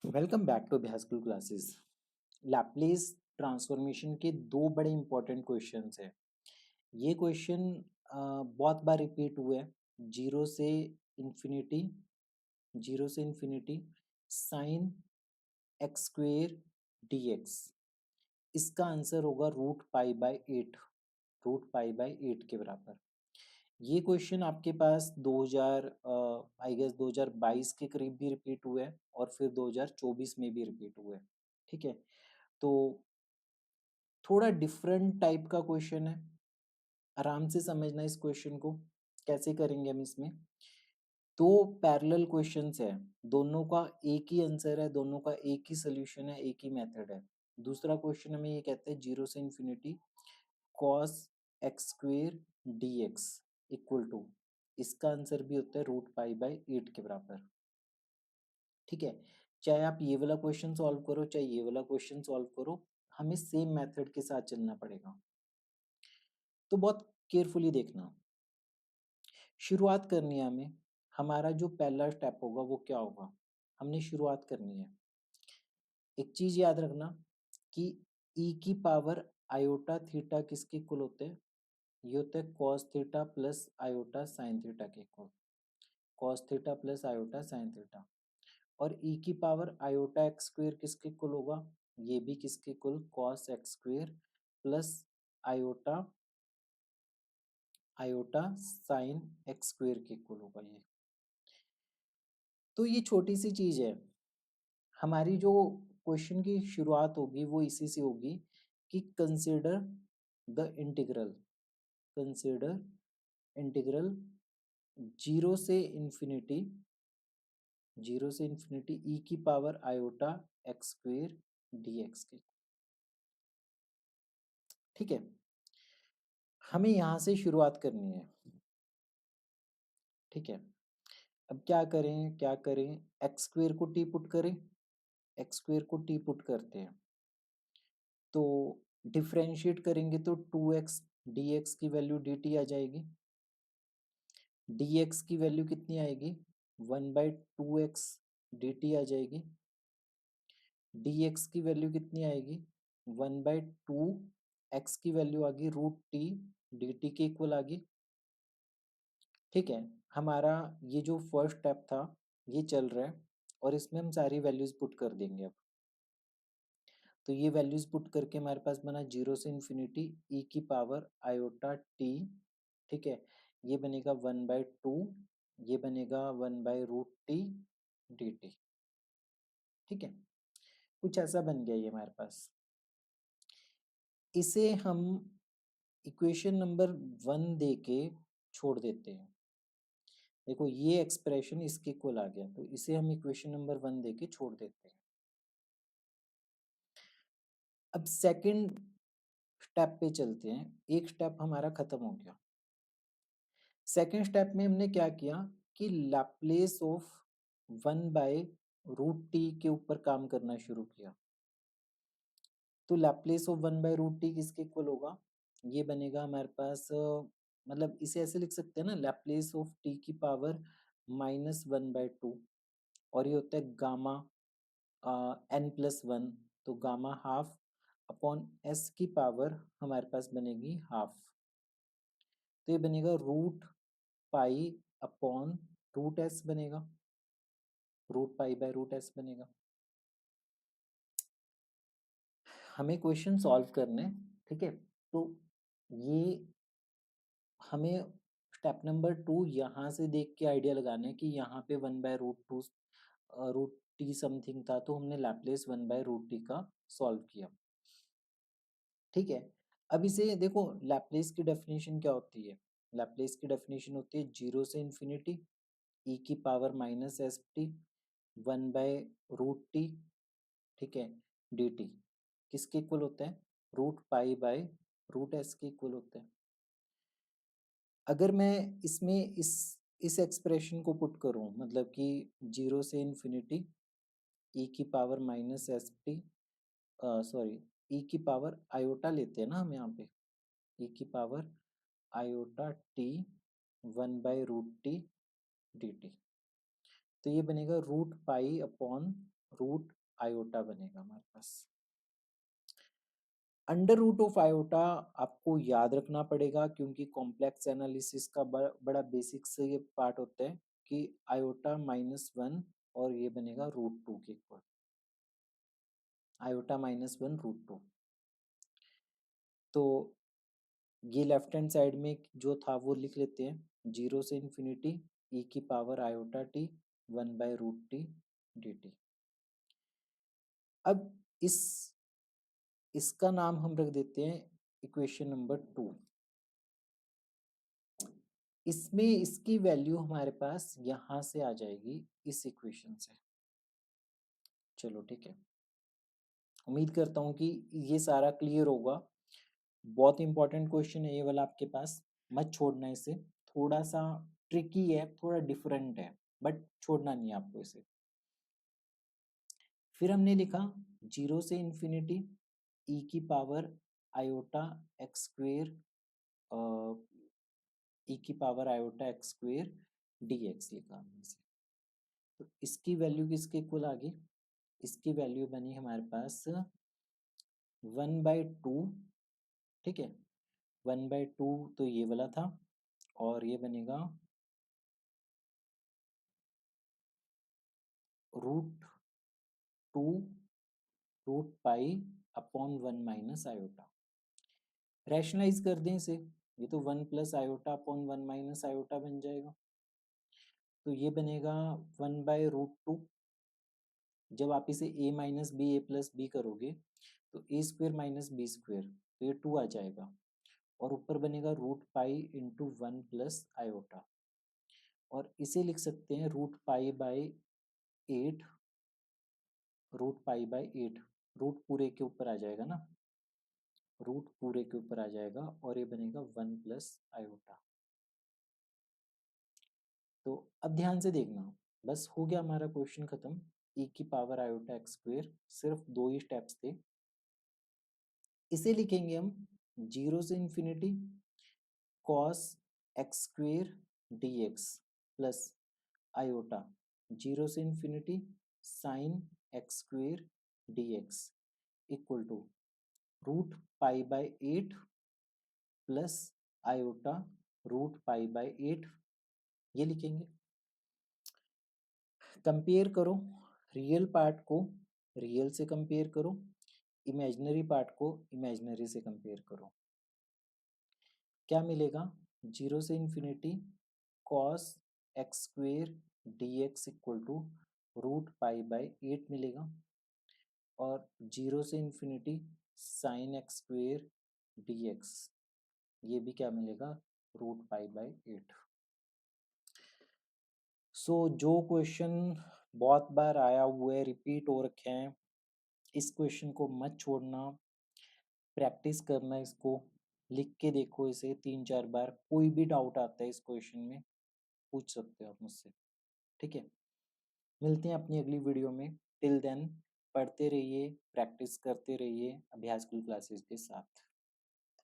Welcome back to Bihar classes. Laplace transformation के दो बड़े इंपॉर्टेंट क्वेश्चंस हैं। ये क्वेश्चन बहुत बार रिपीट हुए हैं। जीरो से इंफिनिटी जीरो से infinity sign x square d x. इसका आंसर होगा √π/8। √π/8 के बराबर। ये क्वेश्चन आपके पास 2000 आई गेस 2022 के करीब भी रिपीट हुए हैं और फिर 2024 में भी रिपीट हुए हैं। ठीक है, तो थोड़ा डिफरेंट टाइप का क्वेश्चन है। आराम से समझना इस क्वेश्चन को। कैसे करेंगे हम इसमें? दो पैरेलल क्वेश्चंस है, दोनों का एक ही आंसर है, दोनों का एक ही सोल्यूशन है, एक ही मेथड है। दूसरा क्वेश्चन हमें ये कहते हैं जीरो से infinity cos x square d x equal to, इसका आंसर भी होता है √π/8 के बराबर। ठीक है, चाहे आप ये वाला क्वेश्चन सॉल्व करो चाहे ये वाला क्वेश्चन सॉल्व करो, हमें सेम मेथड के साथ चलना पड़ेगा। तो बहुत केयरफुली देखना। शुरुआत करनी है हमें। हमारा जो पहला स्टेप होगा वो क्या होगा? हमने शुरुआत करनी है। एक चीज याद रखना कि ई की पावर आयोटा थीटा किसके इक्वल होते हैं? ये होते हैं cos theta plus iota sine theta के equal. Cos theta plus iota sine theta. और ई की पावर आयोटा एक्स स्क्वेयर किसके इक्वल होगा? ये भी किसके equal? Cos x square plus iota iota sine x square के इक्वल होगा ये। तो ये छोटी सी चीज है। हमारी जो क्वेश्चन की शुरुआत होगी वो इसी से होगी कि consider the integral. Consider integral zero से इंफिनिटी ई की power iota x square d x के। ठीक है, हमें यहां से शुरुआत करनी है। ठीक है, अब क्या करें एक्स स्क्वेयर को टी पुट करें। एक्स स्क्वेयर को टी पुट करते हैं तो डिफरेंशिएट करेंगे तो 2x dx की वैल्यू dt आ जाएगी। dx की वैल्यू कितनी आएगी? 1/2x dt आ जाएगी। dx की वैल्यू कितनी आएगी? 1/2x की वैल्यू आ गई √t dt के इक्वल आ गई। ठीक है, हमारा ये जो फर्स्ट स्टेप था ये चल रहा है और इसमें हम सारी वैल्यूज पुट कर देंगे। अब तो ये वैल्यूज पुट करके हमारे पास बना जीरो से इंफिनिटी ई की पावर आयोटा टी। ठीक है, ये बनेगा 1/2, ये बनेगा 1/√t dt। ठीक है, कुछ ऐसा बन गया ये हमारे पास। इसे हम इक्वेशन नंबर 1 दे के छोड़ देते हैं। देखो ये एक्सप्रेशन इसके इक्वल आ गया तो इसे हम इक्वेशन नंबर 1 दे के छोड़ देते हैं। अब सेकंड स्टेप पे चलते हैं। एक स्टेप हमारा खत्म हो गया। सेकेंड स्टेप में हमने क्या किया कि लैप्लेस ऑफ 1/√t के ऊपर काम करना शुरू किया। तो लैप्लेस ऑफ 1/√t किसके इक्वल होगा? ये बनेगा हमारे पास मतलब इसे ऐसे लिख सकते हैं ना, लैप्लेस ऑफ t की पावर -1/2 और ये होता है गामा n+1, तो गामा हाफ अपॉन s की पावर हमारे पास बनेगी हाफ। तो ये बनेगा √π/√s बनेगा। √π/√s बनेगा। हमें क्वेश्चन सॉल्व करने, ठीक है, तो ये हमें स्टेप नंबर 2 यहाँ से देख के आइडिया लगाना है कि यहाँ पे 1/√2 √t समथिंग था तो हमने लैप्लेस 1/√t का सॉल्व किया। ठीक है, अब इसे देखो लैप्लेस की डेफिनेशन क्या होती है? लैप्लेस की डेफिनेशन होती है जीरो से इंफिनिटी ई की पावर -st 1/√t। ठीक है, dt किसके इक्वल होता है? √π/√s के इक्वल होता है। अगर मैं इसमें इस एक्सप्रेशन को पुट करूं, मतलब कि जीरो से इंफिनिटी ई की पावर -st, सॉरी ई की पावर आयोटा लेते हैं ना हम यहाँ पे, ई की power iota t 1/√t dt। तो ये बनेगा √π/√s रूट आयोटा बनेगा हमारे पास। अंडर रूट ऑफ आयोटा आपको याद रखना पड़ेगा, क्योंकि कॉम्प्लेक्स एनालिसिस का बड़ा बेसिक से ये पार्ट होता है कि आयोटा -1 और ये बनेगा √2 के इक्वल, आयोटा -1 √2। तो ये लेफ्ट हैंड साइड में जो था वो लिख लेते हैं, 0 से इन्फिनिटी e की power iota T 1/√t dt। अब इसका नाम हम रख देते हैं इक्वेशन नंबर 2। इसमें इसकी वैल्यू हमारे पास यहां से आ जाएगी इस इक्वेशन से। चलो ठीक है, उम्मीद करता हूं कि ये सारा क्लियर होगा। बहुत इंपॉर्टेंट क्वेश्चन है ये वाला आपके पास, मत छोड़ना इसे। थोड़ा सा ट्रिकी है, थोड़ा डिफरेंट है, बट छोड़ना नहीं है आपको इसे। फिर हमने लिखा 0 से इन्फिनिटी e की power iota x square e की power iota x square dx लिखा हमने इसे। तो इसकी वैल्यू किसके इक्वल आ गई? इसकी वैल्यू बनी हमारे पास 1/2, ठीक है, 1/2 तो ये वाला था, और ये बनेगा √2 √π/1 - आयोटा। रैशनलाइज कर दें इसे, ये तो 1 + आयोटा/1 - आयोटा बन जाएगा। तो ये बनेगा 1/√2। जब आप इसे a - b a + b करोगे तो a² - b², तो ये 2 आ जाएगा, और ऊपर बनेगा √π × 1 + आयोटा, और इसे लिख सकते हैं √π/8, √π/8, रूट पूरे के ऊपर आ जाएगा ना, रूट पूरे के ऊपर आ जाएगा, और ये बनेगा 1 + आयोटा। तो अब ध्यान से देखना, बस हो गया हमारा क्वेश्चन खत्म। e की पावर आयोटा एक्स स्क्वेयर, सिर्फ 2 ही स्टेप्स थे। इसे लिखेंगे हम 0 से infinity cos x square dx plus iota 0 से infinity sin x square dx equal to √π/8 plus iota √π/8, ये लिखेंगे। कंपेयर करो रियल पार्ट को रियल से कंपेयर करो, इमेजिनरी पार्ट को इमेजिनरी से कंपेयर करो। क्या मिलेगा? 0 से infinity cos x square dx equal to √π/8 मिलेगा, और 0 से infinity sin x square dx, ये भी क्या मिलेगा? √π/8। सो जो क्वेश्चन बहुत बार आया हुआ है, रिपीट हो रखे हैं, इस क्वेश्चन को मत छोड़ना, प्रैक्टिस करना, इसको लिख के देखो इसे 3-4 बार। कोई भी डाउट आता है इस क्वेश्चन में पूछ सकते हो आप मुझसे, ठीक है। मिलते हैं अपनी अगली वीडियो में। टिल देन पढ़ते रहिए, प्रैक्टिस करते रहिए अभ्यास स्कूल क्लासेस के साथ।